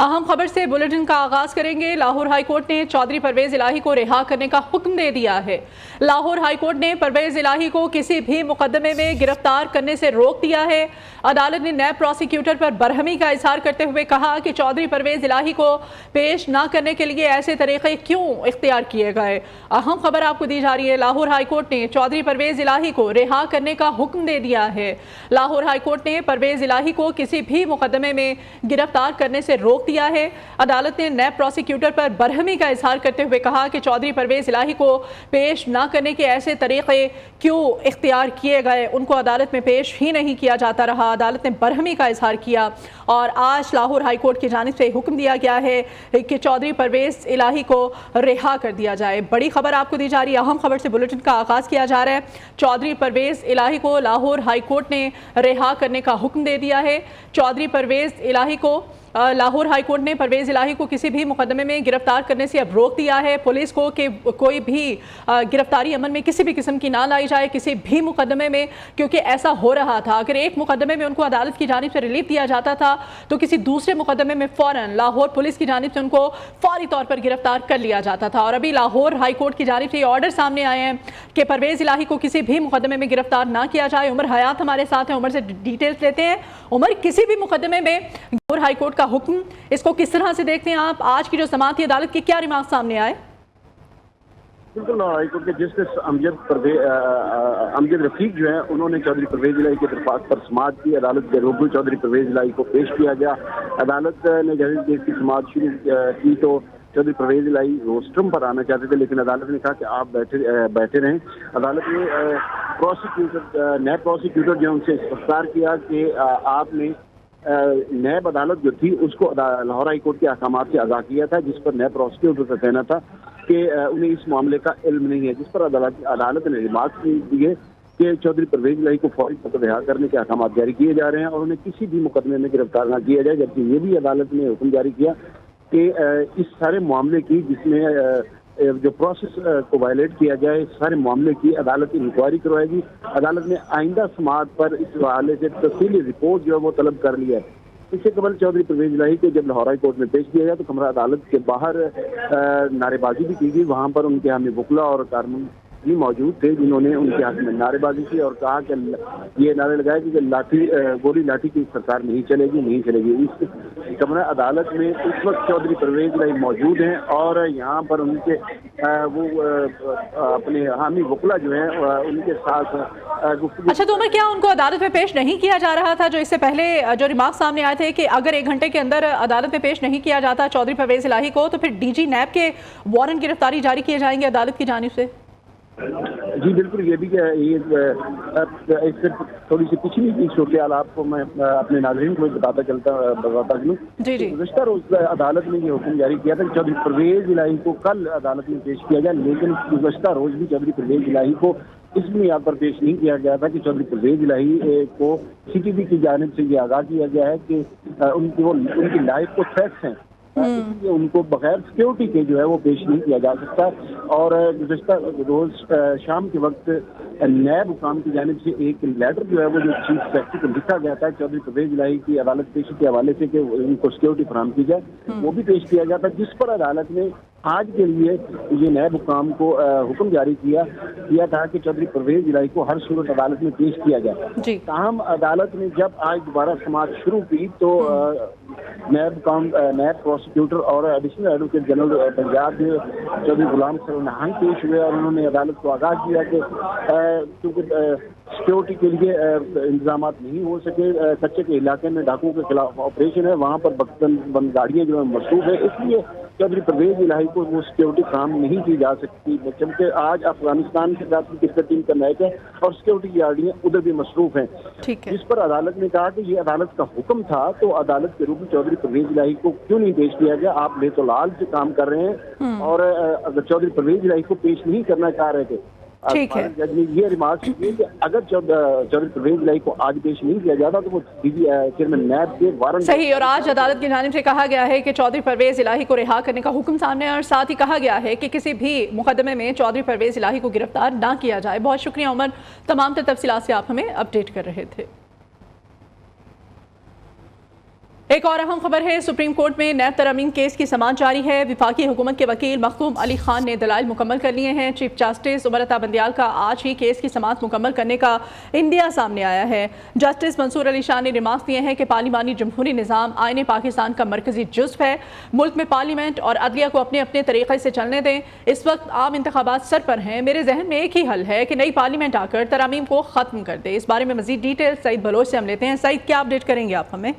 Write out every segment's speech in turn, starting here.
अहम खबर से बुलेटिन का आगाज करेंगे। लाहौर हाई कोर्ट ने चौधरी परवेज इलाही को रिहा करने का हुक्म दे दिया है। लाहौर हाई कोर्ट ने परवेज इलाही को किसी भी मुकदमे में गिरफ्तार करने से रोक दिया है। अदालत ने नैब प्रोसिक्यूटर पर बरहमी का इजहार करते हुए कहा कि चौधरी परवेज इलाही को पेश न करने के लिए ऐसे तरीके क्यों इख्तियार किए गए। अहम खबर आपको दी जा रही है। लाहौर हाई कोर्ट ने चौधरी परवेज इलाही को रिहा करने का हुक्म दे दिया है। लाहौर हाई कोर्ट ने परवेज इलाही को किसी भी मुकदमे में गिरफ्तार करने से रोक दिया है। अदालत ने नैब प्रोसिक्यूटर पर बरहमी का इजहार करते हुए कहा कि चौधरी परवेज इलाही को पेश न करने के ऐसे तरीके क्यों इख्तियार किए गए, उनको अदालत में पेश ही नहीं किया जाता रहा। अदालत ने बरहमी का इजहार किया और आज लाहौर हाई कोर्ट की जानिब से हुक्म दिया गया है कि चौधरी परवेज इलाही को रिहा कर दिया जाए। बड़ी खबर आपको दी जा रही है। अहम खबर से बुलेटिन का आगाज किया जा रहा है। चौधरी परवेज इलाही को लाहौर हाई कोर्ट ने रिहा करने का हुक्म दे दिया है। चौधरी परवेज इलाही को लाहौर हाई कोर्ट ने परवेज इलाही को किसी भी मुकदमे में गिरफ्तार करने से अब रोक दिया है। पुलिस को कि कोई भी गिरफ्तारी अमल में किसी भी किस्म की ना लाई जाए किसी भी मुकदमे में, क्योंकि ऐसा हो रहा था। अगर एक मुकदमे में उनको अदालत की जानिब से रिलीफ दिया जाता था तो किसी दूसरे मुकदमे में फ़ौरन लाहौर पुलिस की जानिब से उनको फौरी तौर पर गिरफ्तार कर लिया जाता था। और अभी लाहौर हाई कोर्ट की जानिब से ये ऑर्डर सामने आए हैं कि परवेज इलाही को किसी भी मुकदमे में गिरफ्तार ना किया जाए। उमर हयात हमारे साथ हैं, उमर से डिटेल्स लेते हैं। उमर, किसी भी मुकदमे में लाहौर हाई कोर्ट का हुक्म, इसको किस तरह से देखते हैं आप? आज की जो समाअत थी अदालत के क्या रिमार्क सामने आए? बिल्कुल, हाई कोर्ट के जस्टिस अमजद रफीक जो है उन्होंने चौधरी परवेज इलाही की दरख्वास्त पर समाअत की। अदालत के रूबरू चौधरी परवेज इलाही को पेश किया गया। अदालत ने जब केस की समाअत शुरू की तो चौधरी परवेज इलाही रोस्ट्रम पर आना चाहते थे, लेकिन अदालत ने कहा कि आप बैठे रहें। अदालत ने नैब प्रोसिक्यूटर जो उनसे इस्तफसार किया कि आपने नैब अदालत जो थी उसको लाहौर हाई कोर्ट के अहकामात से आगाह किया था, जिस पर नैब प्रोसिक्यूटर का कहना था कि उन्हें इस मामले का इल्म नहीं है, जिस पर अदालत ने रिमार्क दिए कि चौधरी परवेज इलाही को फौरी तौर पर रिहा करने के अहकामात जारी किए जा रहे हैं और उन्हें किसी भी मुकदमे में गिरफ्तार न किया जाए। जबकि ये भी अदालत ने हुक्म जारी किया कि इस सारे मामले की जिसमें जो प्रोसेस को वायलेट किया जाए, इस सारे मामले की अदालत इंक्वायरी करवाएगी। अदालत ने आइंदा समाअत पर इस हवाले से तफसीली रिपोर्ट जो है वो तलब कर लिया है। इससे कबल चौधरी परवेज इलाही को जब लाहौर हाई कोर्ट में पेश किया गया तो कमरा अदालत के बाहर नारेबाजी भी की गई। वहाँ पर उनके हामी वकला और कारकुन भी मौजूद थे जिन्होंने उनके हाथ में नारेबाजी की और कहा कि ये नारे लगाए कि गोली लाठी की सरकार नहीं चलेगी। इस कमरा अदालत में उस वक्त चौधरी परवेज इलाही मौजूद हैं और यहाँ पर उनके वो अपने हामी वकला जो हैं उनके साथ गुफ्तगू। अच्छा, तो उमर, क्या उनको अदालत में पेश नहीं किया जा रहा था? जो इससे पहले जो रिमार्क सामने आए थे कि अगर 1 घंटे के अंदर अदालत में पेश नहीं किया जाता चौधरी परवेज इलाही को तो फिर डीजी नैब के वारंट गिरफ्तारी जारी किए जाएंगे अदालत की जानिब से। जी बिल्कुल, ये भी इससे थोड़ी सी पिछली की सूरत आपको मैं अपने नाज़रीन को बताता चलूँ। गुज़श्ता रोज अदालत ने ये हुक्म जारी किया था कि चौधरी परवेज इलाही को कल अदालत में पेश किया जाए, लेकिन गुज़श्ता रोज भी चौधरी परवेज इलाही को इस बुनियाद पर पेश नहीं किया गया था कि चौधरी परवेज इलाही को CTV की जानिब से ये आगाह किया गया है कि उनकी लाइफ को थ्रेट्स हैं, इसलिए उनको बगैर सिक्योरिटी के जो है वो पेश नहीं किया जा सकता। और गुज़श्ता रोज शाम के वक्त नैब हुकाम की जानिब से एक लेटर जो है वो जो चीफ सेक्रेटरी को लिखा गया था चौधरी परवेज इलाही की अदालत पेशी के हवाले से कि उनको सिक्योरिटी फराहम की जाए, वो भी पेश किया गया था, जिस पर अदालत ने आज के लिए ये नैब हुकाम को हुक्म जारी किया था कि चौधरी परवेज इलाही को हर सूरत अदालत में पेश किया जाए। ताहम अदालत ने जब आज दोबारा समाअत शुरू की तो नैब प्रोसिक्यूटर और additional advocate general Punjab Chaudhry Ghulam सरनाहन पेश हुए और उन्होंने अदालत को आगाह किया कि क्योंकि सिक्योरिटी के लिए इंतजाम नहीं हो सके, कच्चे के इलाके में डाकुओं के खिलाफ ऑपरेशन है, वहाँ पर बंद गाड़ियाँ जो है मसरूफ है, इसलिए चौधरी परवेज इलाही को वो सिक्योरिटी काम नहीं की जा सकती। जबकि आज अफगानिस्तान के साथ क्रिकेट टीम का मैच है और सिक्योरिटी गाड़ियाँ उधर भी मसरूफ हैं, जिस पर अदालत ने कहा कि ये अदालत का हुक्म था तो अदालत के रूप में चौधरी परवेज इलाही को क्यों नहीं पेश किया गया? आप बेतौलाल से काम कर रहे हैं और अगर चौधरी परवेज इलाही को पेश नहीं करना चाह रहे थे, ठीक है, जज ने ये रिमार्क किए कि अगर चौधरी परवेज इलाही को आज पेश नहीं किया जाता तो वो चेयरमैन नैब के वारंट। सही, और आज अदालत की जानिब से कहा गया है कि चौधरी परवेज इलाही को रिहा करने का हुक्म सामने है और साथ ही कहा गया है कि किसी भी मुकदमे में चौधरी परवेज इलाही को गिरफ्तार ना किया जाए। बहुत शुक्रिया उमर, तमाम तफसीलात से आप हमें अपडेट कर रहे थे। ایک اور اہم خبر ہے، سپریم کورٹ میں نیب ترامیم کیس کی سماعت جاری ہے۔ وفاقی حکومت کے وکیل مختوم علی خان نے دلائل مکمل کر لیے ہیں۔ چیف جسٹس عمر عطا بندیال کا آج ہی کیس کی سماعت مکمل کرنے کا انڈیا سامنے آیا ہے۔ جسٹس منصور علی شاہ نے ریمارکس دیے ہیں کہ پارلیمانی جمہوری نظام آئین پاکستان کا مرکزی جزو ہے۔ ملک میں پارلیمنٹ اور عدلیہ کو اپنے اپنے طریقے سے چلنے دیں۔ اس وقت عام انتخابات سر پر ہیں، میرے ذہن میں ایک ہی حل ہے کہ نئی پارلیمنٹ آ کر ترامیم کو ختم کر دے۔ اس بارے میں مزید ڈیٹیل سعید بلوچ سے ہم لیتے ہیں۔ سعید، کیا اپڈیٹ کریں گے آپ ہمیں؟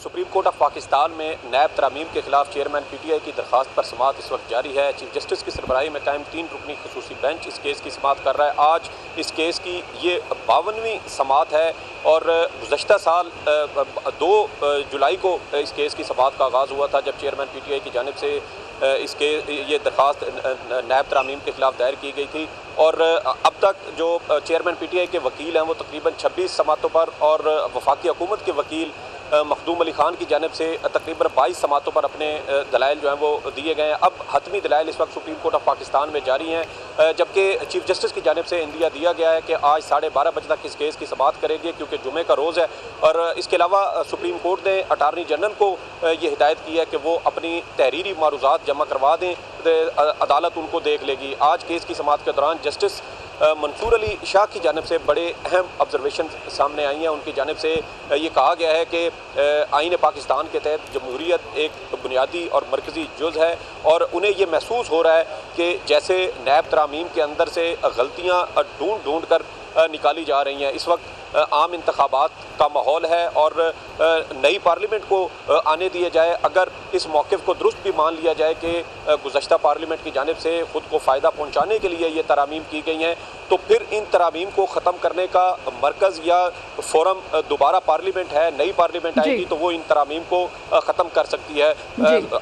سپریم کورٹ آف پاکستان میں نیب ترامیم کے خلاف چیئرمین پی ٹی آئی کی درخواست پر سماعت اس وقت جاری ہے۔ چیف جسٹس کی سربراہی میں قائم 3 رکنی خصوصی بینچ اس کیس کی سماعت کر رہا ہے۔ آج اس کیس کی یہ 52ویں سماعت ہے اور گزشتہ سال 2 جولائی کو اس کیس کی سماعت کا آغاز ہوا تھا، جب چیئرمین پی ٹی آئی کی جانب سے یہ درخواست نیب ترامیم کے خلاف دائر کی گئی تھی، اور اب تک جو چیئرمین پی ٹی آئی کے وکیل ہیں وہ تقریباً 26 سماعتوں پر، اور وفاقی حکومت کے وکیل مخدوم علی خان کی جانب سے تقریباً 22 سماعتوں پر اپنے دلائل جو ہیں وہ دیے گئے ہیں۔ اب حتمی دلائل اس وقت سپریم کورٹ آف پاکستان میں جاری ہیں، جبکہ چیف جسٹس کی جانب سے عندیہ دیا گیا ہے کہ آج 12:30 بجے تک اس کیس کی سماعت کریں گے، کیونکہ جمعے کا روز ہے۔ اور اس کے علاوہ سپریم کورٹ نے اٹارنی جنرل کو یہ ہدایت کی ہے کہ وہ اپنی تحریری معروضات جمع کروا دیں، عدالت ان کو دیکھ لے گی۔ آج کیس کی سماعت کے دوران جسٹس منصور علی شاہ کی جانب سے بڑے اہم آبزرویشن سامنے آئی ہیں۔ ان کی جانب سے یہ کہا گیا ہے کہ آئین پاکستان کے تحت جمہوریت ایک بنیادی اور مرکزی جز ہے، اور انہیں یہ محسوس ہو رہا ہے کہ جیسے نیب ترامیم کے اندر سے غلطیاں ڈھونڈ کر نکالی جا رہی ہیں۔ اس وقت عام انتخابات کا ماحول ہے اور نئی پارلیمنٹ کو آنے دیا جائے۔ اگر اس موقف کو درست بھی مان لیا جائے کہ گزشتہ پارلیمنٹ کی جانب سے خود کو فائدہ پہنچانے کے لیے یہ ترامیم کی گئی ہیں، تو پھر ان ترامیم کو ختم کرنے کا مرکز یا فورم دوبارہ پارلیمنٹ ہے۔ نئی پارلیمنٹ آئے گی تو وہ ان ترامیم کو ختم کر سکتی ہے۔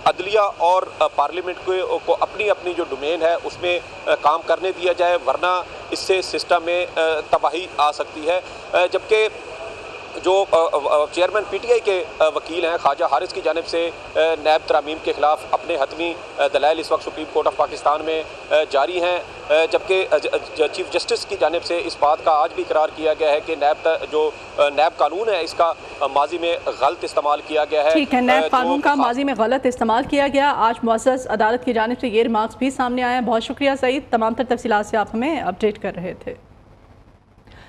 عدلیہ اور پارلیمنٹ کو اپنی اپنی جو ڈومین ہے اس میں کام کرنے دیا جائے، ورنہ اس سے سسٹم میں تباہی آ سکتی ہے۔ جبکہ جو چیئرمین پی ٹی آئی کے وکیل ہیں خواجہ حارث کی جانب سے نیب ترامیم کے خلاف اپنے حتمی دلائل اس وقت سپریم کورٹ آف پاکستان میں جاری ہیں، جبکہ چیف جسٹس کی جانب سے اس بات کا آج بھی اقرار کیا گیا ہے کہ نیب قانون ہے اس کا ماضی میں غلط استعمال کیا گیا ہے۔ ٹھیک ہے، نیب قانون کا ماضی میں غلط استعمال کیا گیا۔ آج معزز عدالت کی جانب سے یہ ریمارکس بھی سامنے آئے ہیں۔ بہت شکریہ سعید، تمام تر تفصیلات سے آپ ہمیں اپڈیٹ کر رہے تھے۔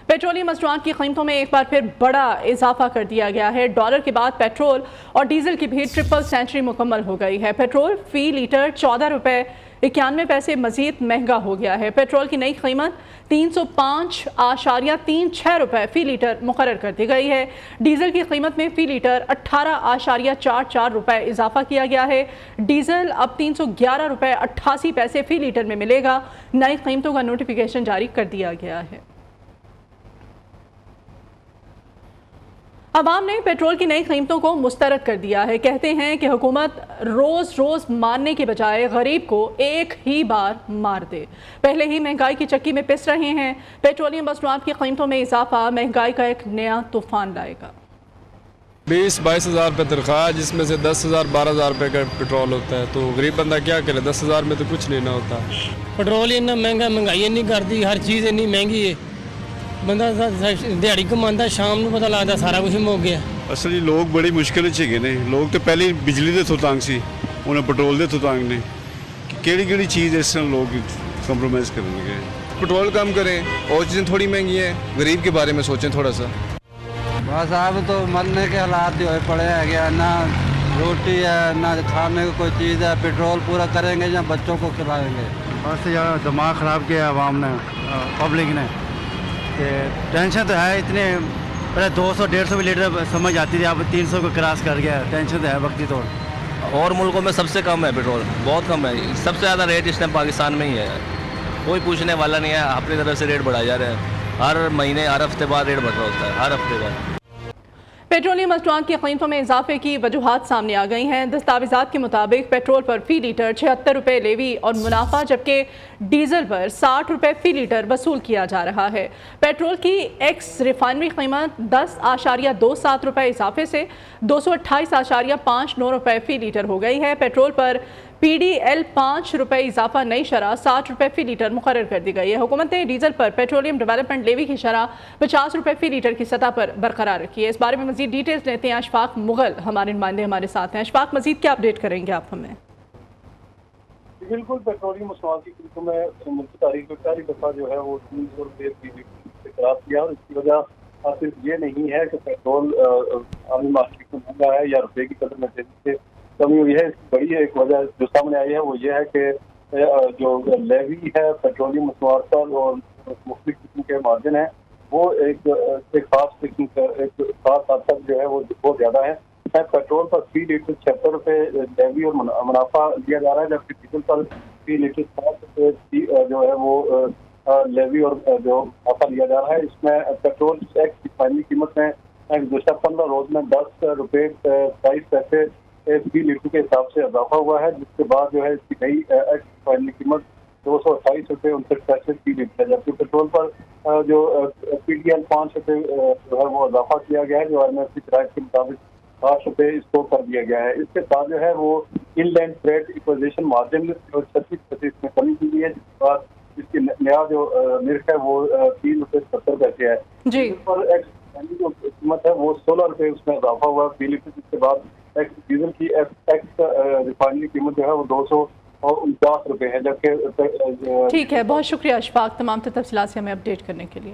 پیٹرولیم مصنوعات کی قیمتوں میں ایک بار پھر بڑا اضافہ کر دیا گیا ہے۔ ڈالر کے بعد پیٹرول اور ڈیزل کی بھی ٹرپل سینچری مکمل ہو گئی ہے۔ پیٹرول فی لیٹر 14 روپے 91 پیسے مزید مہنگا ہو گیا ہے۔ پیٹرول کی نئی قیمت 305.36 روپے فی لیٹر مقرر کر دی گئی ہے۔ ڈیزل کی قیمت میں فی لیٹر 18.44 روپے اضافہ کیا گیا ہے۔ ڈیزل اب 311 روپے 88 پیسے فی لیٹر میں ملے گا۔ نئی قیمتوں کا نوٹیفیکیشن جاری کر دیا گیا ہے۔ عوام نے پیٹرول کی نئی قیمتوں کو مسترد کر دیا ہے۔ کہتے ہیں کہ حکومت روز روز مارنے کے بجائے غریب کو ایک ہی بار مار دے۔ پہلے ہی مہنگائی کی چکی میں پس رہے ہیں۔ پیٹرولیم مصنوعات کی قیمتوں میں اضافہ مہنگائی کا ایک نیا طوفان لائے گا۔ 20-22 ہزار روپے تنخواہ، جس میں سے 10,000-12,000 روپے کا پیٹرول ہوتا ہے، تو غریب بندہ کیا کرے؟ 10,000 میں تو کچھ نہیں نہ ہوتا۔ پیٹرول اتنا مہنگا، مہنگائی نہیں کرتی، ہر چیز اتنی مہنگی ہے۔ بندہ دیہڑی کماتا، شام ਨੂੰ ਪਤਾ ਲੱਗਦਾ ਸਾਰਾ ਕੁਝ ਮੁੱਕ ਗਿਆ। ਅਸਲੀ ਲੋਕ ਬੜੀ ਮੁਸ਼ਕਿਲ 'ਚ ਹੈਗੇ ਨੇ। ਲੋਕ ਤੇ ਪਹਿਲੇ ਹੀ ਬਿਜਲੀ ਦੇ ਤੋਂ ਤੰਗ ਸੀ, ਹੁਣ ਪੈਟਰੋਲ ਦੇ ਤੋਂ ਤੰਗ ਨੇ। ਕਿਹੜੀ ਚੀਜ਼ ਇਸ ਨਾਲ ਲੋਕ ਕੰਪਰੋਮਾਈਜ਼ ਕਰਨਗੇ? पेट्रोल कम करें और चीज़ें थोड़ी महंगी हैं, गरीब के बारे में सोचें थोड़ा सा। बस अब तो मरने के हालात जो है पड़े है गया, ना रोटी है ना खाने को कोई चीज़ है। पेट्रोल पूरा करेंगे या बच्चों को खिलाएंगे? बस यार दिमाग ख़राब किया अवाम ने, पब्लिक ने। टेंशन तो है इतने, पहले 200-150 लीटर समझ आती थी, अब 300 को क्रॉस कर गया। टेंशन तो है वक्ती तौर। और मुल्कों में सबसे कम है पेट्रोल, बहुत कम है। सबसे ज़्यादा रेट इस टाइम पाकिस्तान में ही है। कोई पूछने वाला नहीं है, अपनी तरफ से रेट बढ़ाए जा रहे हैं। हर महीने हर हफ्ते बाद रेट बढ़ रहा होता है, हर हफ्ते बाद। پیٹرولیم مصنوعات کی قیمتوں میں اضافے کی وجوہات سامنے آ گئی ہیں۔ دستاویزات کے مطابق پیٹرول پر فی لیٹر 76 روپے لیوی اور منافع، جبکہ ڈیزل پر 60 روپے فی لیٹر وصول کیا جا رہا ہے۔ پیٹرول کی ایکس ریفائنری قیمت 10.27 روپے اضافے سے 228.59 روپے فی لیٹر ہو گئی ہے۔ پیٹرول پر PDL 5 रुपए इजाफा नई शरह 60 रुपए फी लीटर मुकर्रर कर दी गई है। हुकूमत ने डीजल पर पेट्रोलियम डेवलपमेंट लेवी की शरह 50 रुपए फी लीटर की सतह पर बरकरार रखी है। इस बारे में मजीद डिटेल्स लेते हैं अशफाक मुगल, हमारे नुमाइंदे हमारे साथ हैं। अशफाक, मजीद क्या अपडेट करेंगे आप हमें? बिल्कुल, पेट्रोलियम मसनूआत की कीमतों में मुल्की तारीख में पहली दफ़ा जो है वो 300 रुपये फी लीटर से खराब किया, और इसकी वजह सिर्फ ये नहीं है कि पेट्रोल आमी मार्केट में महंगा है या रुपये की कदर में तेजी से कमी हुई है। इसकी बड़ी एक वजह जो सामने आई है वो ये है कि जो लेवी है पेट्रोलियम मसनूआत पर और मुख्तलिफ किस्म के मार्जिन है वो एक खास किस्म का एक खास हद तक जो है वो बहुत ज़्यादा है। पेट्रोल पर फी लीटर 76 रुपये लेवी और मुनाफा लिया जा रहा है, जबकि डीजल पर फी लीटर 60 रुपये जो है वो लेवी और जो मुनाफा लिया जा रहा है। इसमें पेट्रोल टैक्स की फाइनली कीमत में गुज़श्ता 15 रोज में 10 रुपये 22 पैसे फी लीटर के हिसाब से इजाफा हुआ है, जिसके बाद जो है इसकी नई फाइनली कीमत 228 रुपये 59 पैसे फी लीटर है। जबकि पेट्रोल पर जो PDL 5 रुपये जो है वो इजाफा किया गया है, जो IMF की शराइत के मुताबिक 8 रुपये इसको कर दिया गया है। इसके साथ जो है वो इनलैंड फ्रेट इक्विजिशन मार्जिन 36% में कमी की गई है, जिसके बाद इसकी नया जो निर्ख है वो 3 रुपये 70 पैसे है जी। पर जो कीमत है वो 16 रुपये उसमें इजाफा हुआ फी लीटर, जिसके बाद डीजल की रिफाइनरी कीमत जो है वो 249 रुपये है। जबकि ठीक है, बहुत शुक्रिया अशफाक तमाम तफसीलात से हमें अपडेट करने के लिए।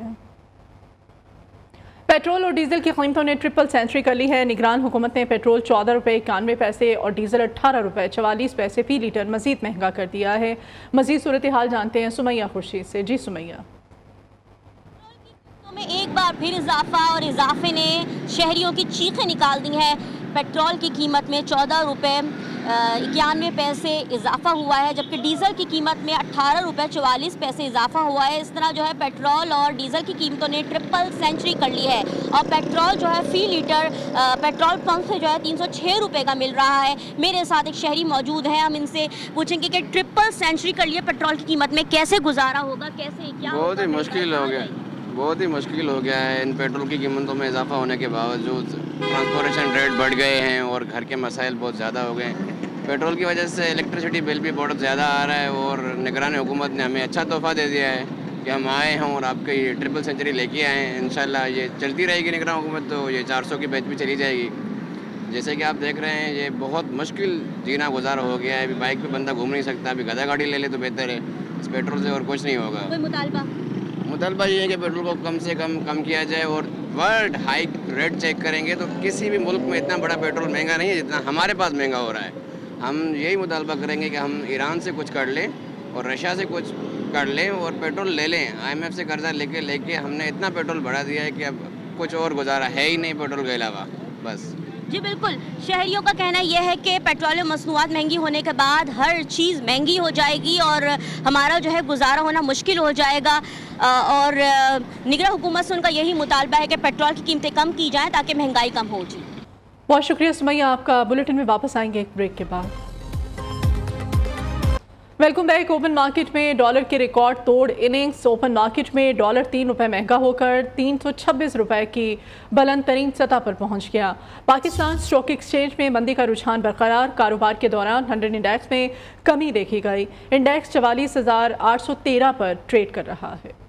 पेट्रोल और डीजल की कीमतों ने ट्रिपल सेंचुरी कर ली है। निगरान हुकूमत ने पेट्रोल 14 रुपये 91 पैसे और डीजल 18 रुपये 44 पैसे फी लीटर मजीद महंगा कर दिया है। मजीद सूरत हाल जानते हैं सुमैया खुर्शीद से। जी सुमैया। में एक बार फिर इजाफा और इजाफे ने शहरियों की चीखें निकाल दी हैं। पेट्रोल की कीमत में 14 रुपये 91 पैसे इजाफा हुआ है, जबकि डीजल की कीमत में 18 रुपये 44 पैसे इजाफा हुआ है। इस तरह जो है पेट्रोल और डीजल की कीमतों ने ट्रिपल सेंचुरी कर ली है और पेट्रोल जो है फी लीटर पेट्रोल पंप से जो है 306 रुपये का मिल रहा है। मेरे साथ एक शहरी मौजूद है, हम इनसे पूछेंगे कि ट्रिपल सेंचुरी कर लिए पेट्रोल की कीमत में कैसे गुजारा होगा, कैसे क्या? बहुत ही मुश्किल हो गया, बहुत ही मुश्किल हो गया है। इन पेट्रोल की कीमतों में इजाफा होने के बावजूद ट्रांसपोर्टेशन रेट बढ़ गए हैं और घर के मसाइल बहुत ज़्यादा हो गए हैं। पेट्रोल की वजह से इलेक्ट्रिसिटी बिल भी बहुत ज़्यादा आ रहा है और निगरान हुकूमत ने हमें अच्छा तोहफ़ा दे दिया है कि हम आए हैं और आपके ये ट्रिपल सेंचुरी लेके आए हैं। इंशाल्लाह ये चलती रहेगी निगरान हुकूमत, तो ये 400 की बैच भी चली जाएगी। जैसे कि आप देख रहे हैं ये बहुत मुश्किल जीना गुजारा हो गया है। अभी बाइक पे बंदा घूम नहीं सकता, अभी गधा गाड़ी ले ले तो बेहतर है। इस पेट्रोल से और कुछ नहीं होगा। कोई मुतालबा ये है कि पेट्रोल को कम से कम किया जाए और वर्ल्ड हाई रेट चेक करेंगे तो किसी भी मुल्क में इतना बड़ा पेट्रोल महंगा नहीं है जितना हमारे पास महंगा हो रहा है। हम यही मुतालबा करेंगे कि हम ईरान से कुछ कर लें और रशिया से कुछ कर लें और पेट्रोल ले लें। IMF से कर्जा लेके हमने इतना पेट्रोल बढ़ा दिया है कि अब कुछ और गुजारा है ही नहीं पेट्रोल के अलावा, बस। जी बिल्कुल, शहरियों का कहना यह है कि पेट्रोलियम मसनूआत महंगी होने के बाद हर चीज़ महंगी हो जाएगी और हमारा जो है गुजारा होना मुश्किल हो जाएगा और निगरान हुकूमत से उनका यही मुतालबा है कि पेट्रोल की कीमतें कम की जाएं ताकि महंगाई कम हो। जी बहुत शुक्रिया सुमैया, आपका बुलेटिन में वापस आएंगे एक ब्रेक के बाद। Welcome back. ओपन मार्केट में डॉलर के रिकॉर्ड तोड़ इनिंग्स। ओपन मार्केट में डॉलर 3 रुपये महंगा होकर 326 रुपये की बुलंद तरीन सतह पर पहुंच गया। पाकिस्तान स्टॉक एक्सचेंज में मंदी का रुझान बरकरार। कारोबार के दौरान 100 इंडेक्स में कमी देखी गई। इंडेक्स 44,813 पर ट्रेड कर रहा है।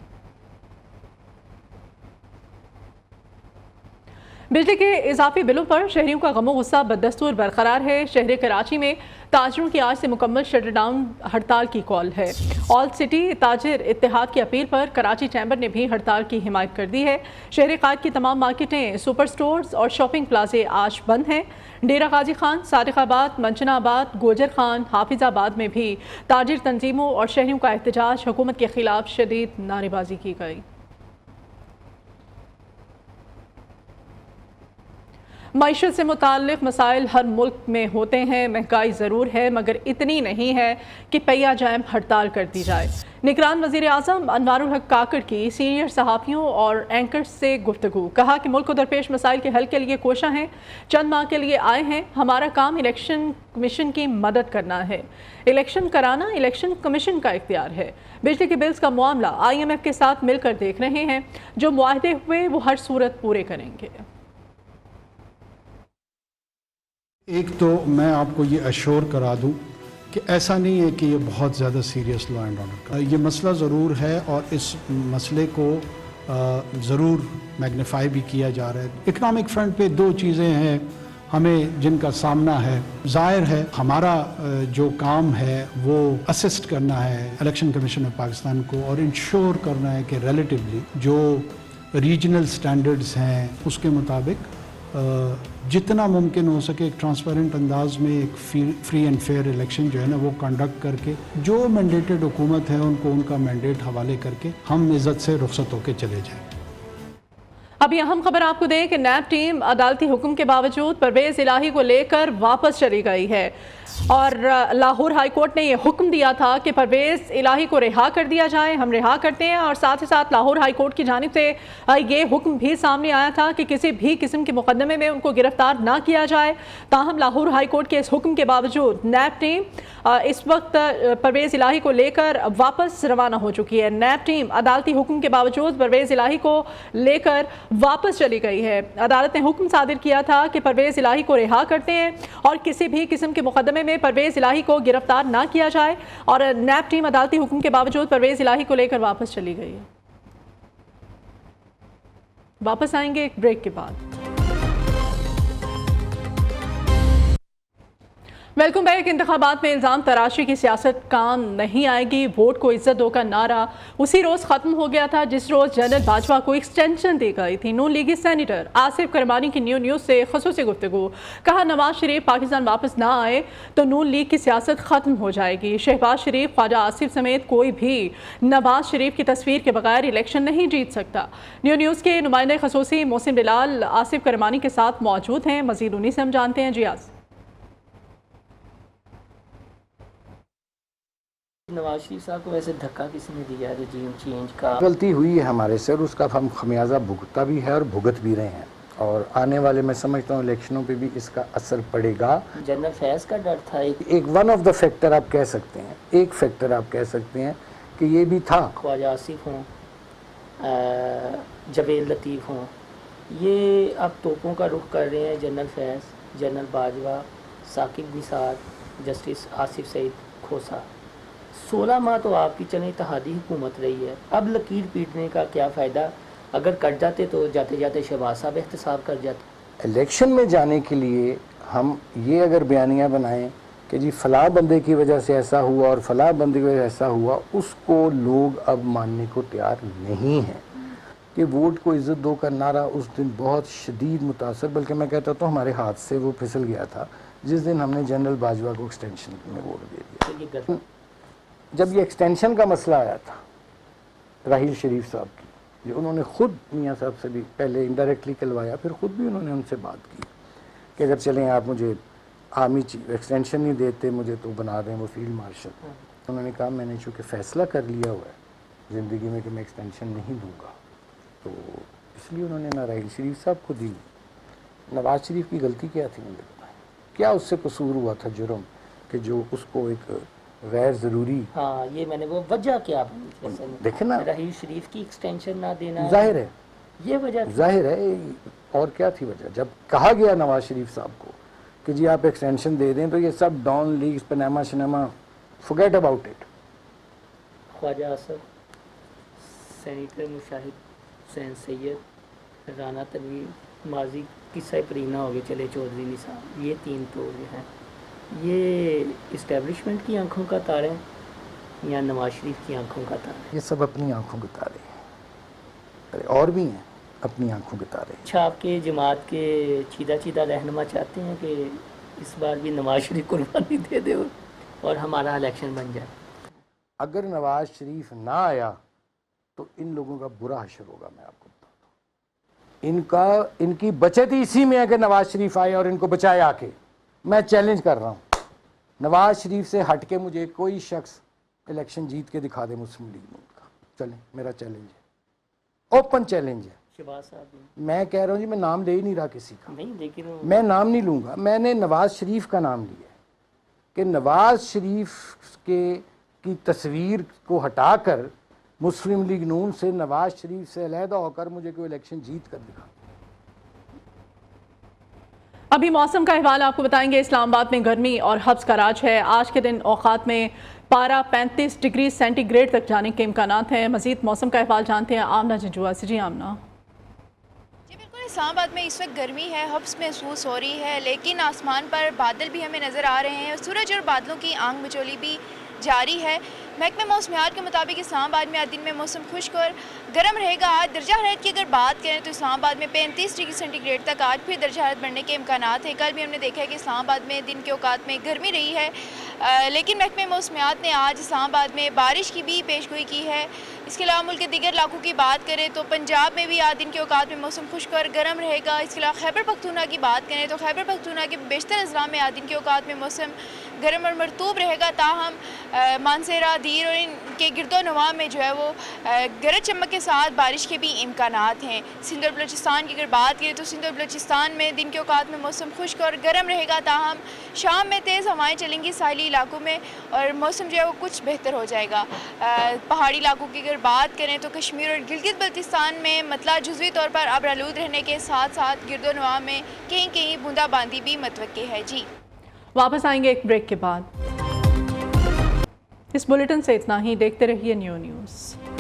बिजली के इजाफी बिलों पर शहरियों का गमो गुस्सा बदस्तूर बरकरार है। शहर कराची में ताजरों की आज से मुकम्मल शटडाउन हड़ताल की कॉल है। ऑल सिटी ताजिर इत्तेहाद की अपील पर कराची चैम्बर ने भी हड़ताल की हिमायत कर दी है। शहर कायद की तमाम मार्केटें, सुपर स्टोर्स और शॉपिंग प्लाजे आज बंद हैं। डेरा गाजी खान, सादिकाबाद, मंचनाबाद, गोजर खान, हाफिजाबाद में भी ताजिर तंजीमों और शहरियों का एहतजाज। हुकूमत के खिलाफ शदीद नारेबाजी की गई। मईशत से मुताल्लिक़ मसाइल हर मुल्क में होते हैं। महंगाई ज़रूर है मगर इतनी नहीं है कि पहिया जाम हड़ताल कर दी जाए। निगरान वज़ीर आज़म अनवारुल हक काकड़ की सीनियर सहाफ़ियों और एंकर्स से गुफ्तगू। कहा कि मुल्क को दरपेश मसाइल के हल के लिए कोशा हैं, चंद माह के लिए आए हैं। हमारा काम इलेक्शन कमीशन की मदद करना है। इलेक्शन कराना इलेक्शन कमीशन का इख्तियार है। बिजली के बिल्स का मामला IMF के साथ मिलकर देख रहे हैं। जो मुआहदे हुए वो हर सूरत पूरे करेंगे। एक तो मैं आपको ये अश्योर करा दूं کہ ایسا نہیں ہے کہ یہ بہت زیادہ سیریس لا اینڈ آرڈر کا، یہ مسئلہ ضرور ہے اور اس مسئلے کو ضرور میگنیفائی بھی کیا جا رہا ہے۔ اکنامک فرنٹ پہ دو چیزیں ہیں ہمیں جن کا سامنا ہے۔ ظاہر ہے ہمارا جو کام ہے وہ اسسٹ کرنا ہے الیکشن کمیشن آف پاکستان کو اور انشور کرنا ہے کہ ریلیٹیولی جو ریجنل سٹینڈرڈز ہیں اس کے مطابق جتنا ممکن ہو سکے ایک ٹرانسپیرنٹ انداز میں ایک فری اینڈ فیئر الیکشن جو ہے نا وہ کنڈکٹ کر کے جو مینڈیٹڈ حکومت ہے ان کو ان کا مینڈیٹ حوالے کر کے ہم عزت سے رخصت ہو کے چلے جائیں۔ ابھی اہم خبر آپ کو دیں کہ نیب ٹیم عدالتی حکم کے باوجود پرویز الہی کو لے کر واپس چلی گئی ہے اور لاہور ہائی کورٹ نے یہ حکم دیا تھا کہ پرویز الہی کو رہا کر دیا جائے، ہم رہا کرتے ہیں، اور ساتھ ہی ساتھ لاہور ہائی کورٹ کی جانب سے یہ حکم بھی سامنے آیا تھا کہ کسی بھی قسم کے مقدمے میں ان کو گرفتار نہ کیا جائے۔ تاہم لاہور ہائی کورٹ کے اس حکم کے باوجود نیب ٹیم اس وقت پرویز الہی کو لے کر واپس روانہ ہو چکی ہے۔ نیب ٹیم عدالتی حکم کے باوجود پرویز الہی کو لے کر واپس چلی گئی ہے۔ عدالت نے حکم صادر کیا تھا کہ پرویز الہی کو رہا کرتے ہیں اور کسی بھی قسم کے مقدمے میں پرویز الہی کو گرفتار نہ کیا جائے، اور نیب ٹیم عدالتی حکم کے باوجود پرویز الہی کو لے کر واپس چلی گئی ہے۔ واپس آئیں گے ایک بریک کے بعد۔ Welcome back. انتخابات میں الزام تراشی کی سیاست کام نہیں آئے گی، ووٹ کو عزت دو کا نعرہ اسی روز ختم ہو گیا تھا جس روز جنرل باجوہ کو ایکسٹینشن دی گئی تھی۔ نون لیگی سینیٹر آصف کرمانی کی نیوز سے خصوصی گفتگو، کہا نواز شریف پاکستان واپس نہ آئے تو نون لیگ کی سیاست ختم ہو جائے گی۔ شہباز شریف، خواجہ آصف سمیت کوئی بھی نواز شریف کی تصویر کے بغیر الیکشن نہیں جیت سکتا۔ نیوز کے نمائندے خصوصی محسن بلال آصف کرمانی کے ساتھ موجود ہیں، مزید انہی سے ہم جانتے ہیں۔ جی آصف۔ نواز شریف صاحب کو ویسے دھکا کسی نے دیا رجیم چینج کا؟ غلطی ہوئی ہے ہمارے سے اور اس کا ہم خمیازہ بھگتا بھی ہے اور بھگت بھی رہے ہیں، اور آنے والے میں سمجھتا ہوں الیکشنوں پہ بھی اس کا اثر پڑے گا۔ جنرل فیض کا ڈر تھا، ایک ون آف دا فیکٹر آپ کہہ سکتے ہیں، ایک فیکٹر آپ کہہ سکتے ہیں کہ یہ بھی تھا۔ خواجہ آصف ہوں، جوید لطیف ہوں، یہ اب توپوں کا رخ کر رہے ہیں۔ جنرل فیض، جنرل باجوہ، ثاقب نثار، جسٹس آصف سعید کھوسا، 16 ماہ تو آپ کی چلیں اتحادی حکومت رہی ہے، اب لکیر پیٹنے کا کیا فائدہ؟ اگر کٹ جاتے تو جاتے جاتے شہباز صاحب احتساب کر جاتے۔ الیکشن میں جانے کے لیے ہم یہ اگر بیانیہ بنائیں کہ جی فلاں بندے کی وجہ سے ایسا ہوا اور فلاں بندے کی وجہ سے ایسا ہوا، اس کو لوگ اب ماننے کو تیار نہیں ہیں۔ کہ ووٹ کو عزت دو کا نعرہ اس دن بہت شدید متاثر، بلکہ میں کہتا ہوں ہمارے ہاتھ سے وہ پھسل گیا تھا جس دن ہم نے جنرل باجوہ کو ایکسٹینشن میں ووٹ دے دیا۔ جب یہ ایکسٹینشن کا مسئلہ آیا تھا راحیل شریف صاحب کی، جو انہوں نے خود میاں صاحب سے بھی پہلے انڈائریکٹلی کلوایا، پھر خود بھی انہوں نے ان سے بات کی کہ اگر چلیں آپ مجھے آرمی چیف ایکسٹینشن نہیں دیتے مجھے تو بنا دیں وہ فیلڈ مارشل۔ انہوں نے کہا میں نے چونکہ فیصلہ کر لیا ہوا ہے زندگی میں کہ میں ایکسٹینشن نہیں دوں گا، تو اس لیے انہوں نے نہ راحیل شریف صاحب کو دی۔ نواز شریف کی غلطی کیا تھی مجھے بتائیں، کیا اس سے قصور ہوا تھا جرم کہ جو اس کو ایک غیر ضروری؟ ہاں یہ میں نے وہ وجہ کیا دیکھیں نا، راحیل شریف کی ایکسٹینشن نہ دینا ظاہر ہے، یہ وجہ ظاہر ہے، اور کیا تھی وجہ؟ جب کہا گیا نواز شریف صاحب کو کہ جی آپ ایکسٹینشن دے دیں تو یہ سب ڈان لیگز پنیما شنیما forget about it۔ Khawaja Asif, senator Mushahid Hussain Syed, Rana Tanveer, ماضی قصہ پرینہ ہو گئے، چلے چودھری نثار، یہ تین تو جو ہیں یہ اسٹیبلشمنٹ کی آنکھوں کا تارے ہیں یا نواز شریف کی آنکھوں کا تارے؟ یہ سب اپنی آنکھوں کے تارے ہیں، اور بھی ہیں اپنی آنکھوں کے تارے۔ اچھا آپ کے جماعت کے چیدہ رہنما چاہتے ہیں کہ اس بار بھی نواز شریف قربانی دے دے اور ہمارا الیکشن بن جائے؟ اگر نواز شریف نہ آیا تو ان لوگوں کا برا حشر ہوگا، میں آپ کو بتاتا ہوں۔ ان کی بچت ہی اسی میں ہے کہ نواز شریف آئے اور ان کو بچائے آ کے۔ میں چیلنج کر رہا ہوں، نواز شریف سے ہٹ کے مجھے کوئی شخص الیکشن جیت کے دکھا دے مسلم لیگ نون کا، چلیں میرا چیلنج ہے، اوپن چیلنج ہے۔ شہباز صاحب میں کہہ رہا ہوں جی میں نام لے ہی نہیں رہا کسی کا، نہیں لیکن میں نام نہیں لوں گا، میں نے نواز شریف کا نام لیا کہ نواز شریف کی تصویر کو ہٹا کر مسلم لیگ نون سے نواز شریف سے علیحدہ ہو کر مجھے کوئی الیکشن جیت کر دکھا۔ अभी मौसम का अहवाल आपको बताएंगे। इस्लामाबाद में गर्मी और हब्स का राज है। आज के दिन औकात में पारा 35 डिग्री सेंटीग्रेड तक जाने के इम्कानात हैं। मजीद मौसम का अहवाल जानते हैं आमना जंजुआ से। जी आमना। इस्लामाबाद में इस वक्त गर्मी है, हब्स महसूस हो रही है, लेकिन आसमान पर बादल भी हमें नज़र आ रहे हैं। सूरज और बादलों की आंख मिचौली भी जारी है। महकमे मौसमियात के मुताबिक इस्लामाबाद में आज दिन में मौसम खुश्क और गर्म रहेगा। आज दर्जा हरारत की अगर बात करें तो इस्लामाबाद में 35 डिग्री सेंटीग्रेड तक आज फिर दर्जा हरारत बढ़ने के इम्कानात हैं। कल भी हमने देखा है कि इस्लामाबाद में दिन के औकात में गर्मी रही है, लेकिन महकमे मौसमियात ने आज इस्लामाबाद में बारिश की भी पेशगोई की है। इसके अलावा मुल्क के दीगर इलाकों की बात करें तो पंजाब में भी आज दिन के औकात में मौसम खुश्क और गर्म रहेगा। इसके अलावा खैबर पख्तूनख्वा की बात करें तो खैबर पख्तूनख्वा के बेशतर अजला में आज दिन के औकात में मौसम गर्म और मरतूब रहेगा। ताहम मानसेरा, दीर और इनके गिरदो नवा में जो है वो गरज चमक के साथ बारिश के भी इम्कानात हैं। सिंध और बलूचिस्तान की अगर बात करें तो सिंध और बलूचिस्तान में दिन के औकात में मौसम खुश्क और गर्म रहेगा। ताहम शाम में तेज़ हवाएं चलेंगी साहिली इलाकों में और मौसम जो है वो कुछ बेहतर हो जाएगा। पहाड़ी इलाकों की अगर बात करें तो कश्मीर और गिलगित बल्तिस्तान में मतला जुज़वी तौर पर अबरालूद रहने के साथ साथ गिरदो नवा में कहीं कहीं बूंदाबांदी भी मतवक्की है। जी वापस आएंगे एक ब्रेक के बाद। इस बुलेटिन से इतना ही। देखते रहिए न्यू न्यूज़।